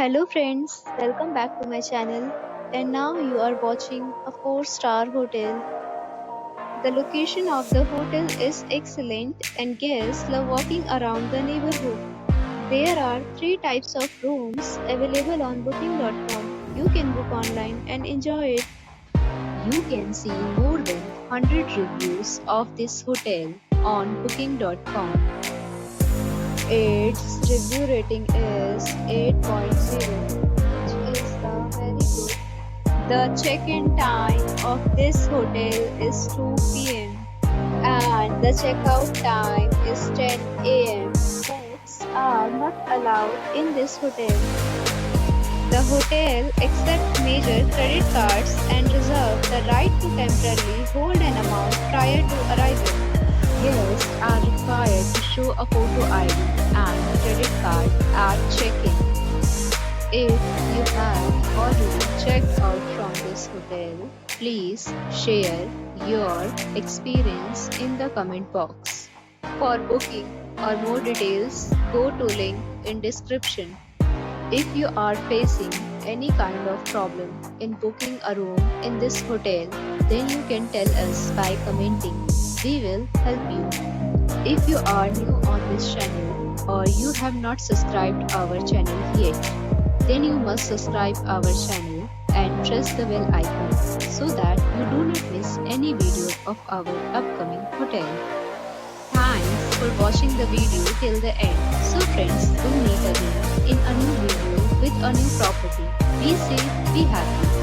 Hello friends, welcome back to my channel. And now you are watching a 4-star hotel. The location of the hotel is excellent and guests love walking around the neighborhood. There are 3 types of rooms available on booking.com. You can book online and enjoy it. You can see more than 100 reviews of this hotel on booking.com. Its review rating is 8.0, which is very good. The check-in time of this hotel is 2 p.m. and the checkout time is 10 a.m. Pets are not allowed in this hotel. The hotel accepts major credit cards and reserves the right to temporarily hold an amount prior to arrival. Guests are required to show a photo ID and credit card at check-in. If you have already checked out from this hotel, please share your experience in the comment box. For booking or more details, go to link in description. If you are facing any kind of problem in booking a room in this hotel, then you can tell us by commenting. We will help you. If you are new on this channel or you have not subscribed our channel yet, then you must subscribe our channel and press the bell icon so that you do not miss any video of our upcoming hotel. Thanks for watching the video till the end. So friends, we'll meet again in a new video with a new property. Be safe, be happy.